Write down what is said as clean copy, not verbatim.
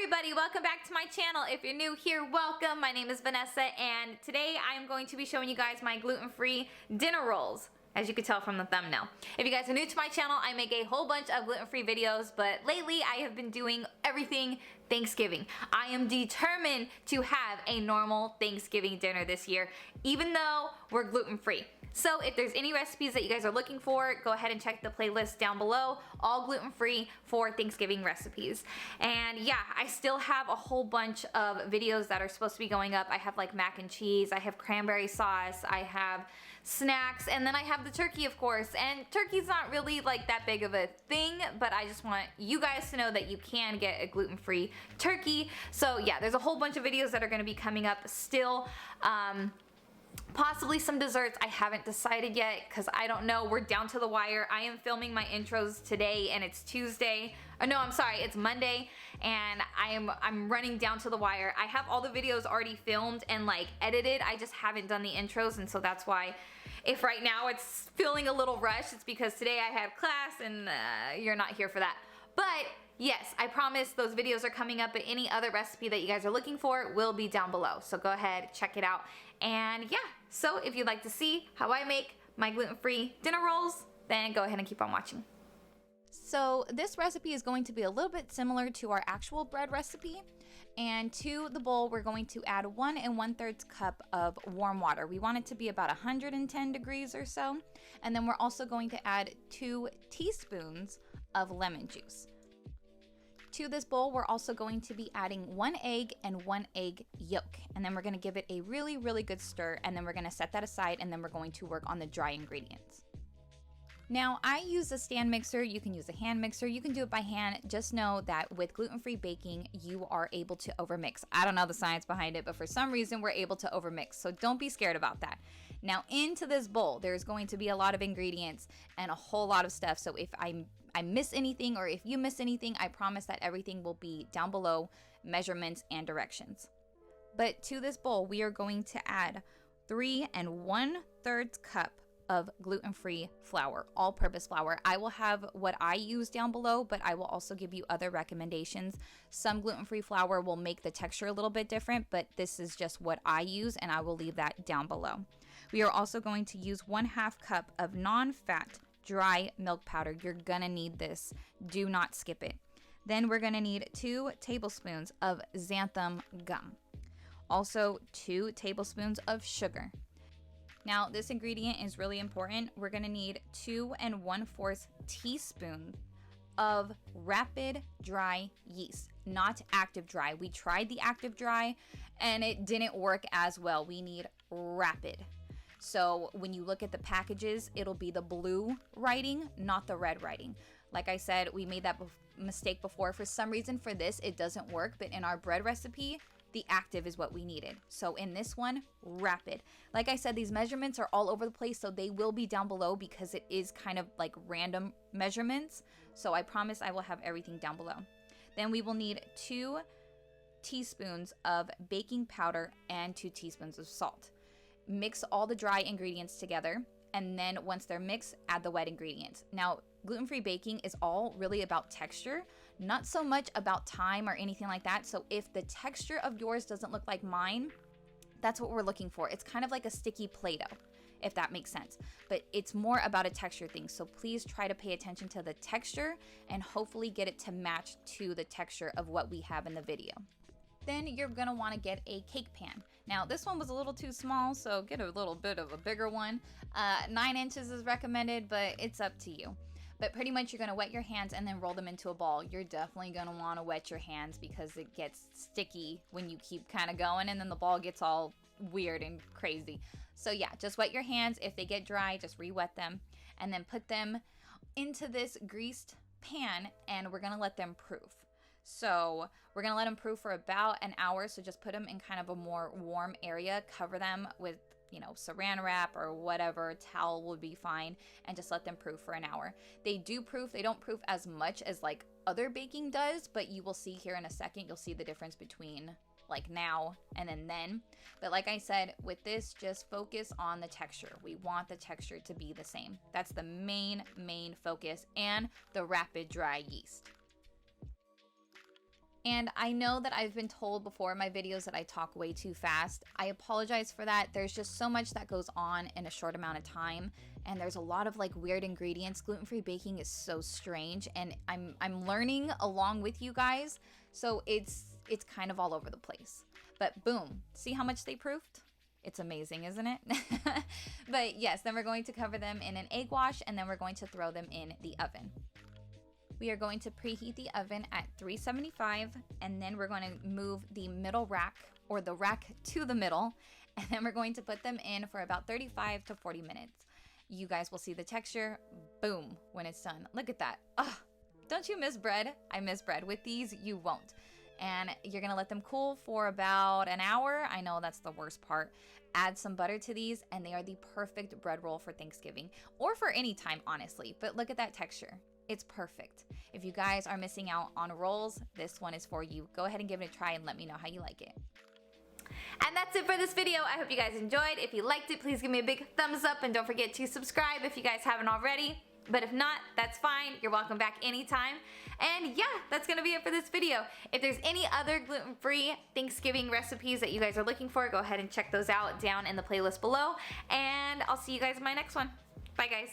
everybody, welcome back to my channel. If you're new here, welcome. My name is Vanessa and today I am going to be showing you guys my gluten-free dinner rolls, as you could tell from the thumbnail. If you guys are new to my channel, I make a whole bunch of gluten-free videos, but lately I have been doing everything Thanksgiving. I am determined to have a normal Thanksgiving dinner this year, even though we're gluten-free. So if there's any recipes that you guys are looking for, go ahead and check the playlist down below, all gluten-free for Thanksgiving recipes. And yeah, I still have a whole bunch of videos that are supposed to be going up. I have like mac and cheese, I have cranberry sauce, I have snacks, and then I have the turkey, of course. And turkey's not really like that big of a thing, but I just want you guys to know that you can get a gluten-free turkey. So yeah, there's a whole bunch of videos that are gonna be coming up still. Possibly some desserts. I haven't decided yet because I don't know. We're down to the wire. I am filming my intros today and it's Tuesday. Oh no, I'm sorry, it's Monday and I'm running down to the wire. I have all the videos already filmed and like edited. I just haven't done the intros, and so that's why if right now it's feeling a little rushed, it's because today I had class and you're not here for that. But yes, I promise those videos are coming up, but any other recipe that you guys are looking for will be down below. So go ahead, check it out. And yeah, so if you'd like to see how I make my gluten-free dinner rolls, then go ahead and keep on watching. So this recipe is going to be a little bit similar to our actual bread recipe. And to the bowl, we're going to add 1 1/3 cup of warm water. We want it to be about 110 degrees or so. And then we're also going to add 2 teaspoons of lemon juice. To this bowl, we're also going to be adding 1 egg and 1 egg yolk. And then we're gonna give it a really, really good stir, and then we're gonna set that aside, and then we're going to work on the dry ingredients. Now, I use a stand mixer. You can use a hand mixer. You can do it by hand. Just know that with gluten-free baking, you are able to overmix. I don't know the science behind it, but for some reason, we're able to overmix. So don't be scared about that. Now, into this bowl, there's going to be a lot of ingredients and a whole lot of stuff. So if I miss anything, or if you miss anything, I promise that everything will be down below, measurements and directions. But to this bowl, we are going to add 3 1/3 cup of gluten-free flour, all-purpose flour. I will have what I use down below, but I will also give you other recommendations. Some gluten-free flour will make the texture a little bit different, but this is just what I use, and I will leave that down below. We are also going to use 1/2 cup of non-fat dry milk powder. You're gonna need this. Do not skip it. Then we're gonna need 2 tablespoons of xanthum gum. Also 2 tablespoons of sugar. Now this ingredient is really important. We're gonna need 2 1/4 teaspoons of rapid dry yeast, not active dry. We tried the active dry and it didn't work as well. We need rapid. So when you look at the packages, it'll be the blue writing, not the red writing. Like I said, we made that mistake before. For some reason for this, it doesn't work, but in our bread recipe, the active is what we needed. So in this one, rapid. Like I said, these measurements are all over the place, so they will be down below because it is kind of like random measurements. So I promise I will have everything down below. Then we will need 2 teaspoons of baking powder and 2 teaspoons of salt. Mix all the dry ingredients together, and then once they're mixed, add the wet ingredients. Now, gluten-free baking is all really about texture, not so much about time or anything like that. So if the texture of yours doesn't look like mine, that's what we're looking for. It's kind of like a sticky Play-Doh, if that makes sense. But it's more about a texture thing. So please try to pay attention to the texture and hopefully get it to match to the texture of what we have in the video. Then you're gonna wanna get a cake pan. Now this one was a little too small, so get a little bit of a bigger one. 9 inches is recommended, but it's up to you. But pretty much you're gonna wet your hands and then roll them into a ball. You're definitely gonna wanna wet your hands because it gets sticky when you keep kind of going, and then the ball gets all weird and crazy. So yeah, just wet your hands. If they get dry, just re-wet them and then put them into this greased pan, and we're gonna let them proof. So we're gonna let them proof for about an hour. So just put them in kind of a more warm area, cover them with, you know, saran wrap or whatever, towel would be fine, and just let them proof for an hour. They do proof, they don't proof as much as like other baking does, but you will see here in a second, you'll see the difference between like now and then. But like I said, with this, just focus on the texture. We want the texture to be the same. That's the main focus, and the rapid dry yeast. And I know that I've been told before in my videos that I talk way too fast. I apologize for that. There's just so much that goes on in a short amount of time, and there's a lot of like weird ingredients. Gluten-free baking is so strange, and I'm learning along with you guys, so it's kind of all over the place. But boom, see how much they proofed? It's amazing, isn't it? But yes, then we're going to cover them in an egg wash, and then we're going to throw them in the oven. We are going to preheat the oven at 375, and then we're going to move the middle rack, or the rack to the middle, and then we're going to put them in for about 35 to 40 minutes. You guys will see the texture, boom, when it's done. Look at that. Ugh, don't you miss bread? I miss bread. With these, you won't. And you're gonna let them cool for about an hour. I know that's the worst part. Add some butter to these, and they are the perfect bread roll for Thanksgiving, or for any time, honestly. But look at that texture. It's perfect. If you guys are missing out on rolls, this one is for you. Go ahead and give it a try and let me know how you like it. And that's it for this video. I hope you guys enjoyed. If you liked it, please give me a big thumbs up, and don't forget to subscribe if you guys haven't already. But if not, that's fine. You're welcome back anytime. And yeah, that's gonna be it for this video. If there's any other gluten-free Thanksgiving recipes that you guys are looking for, go ahead and check those out down in the playlist below. And I'll see you guys in my next one. Bye guys.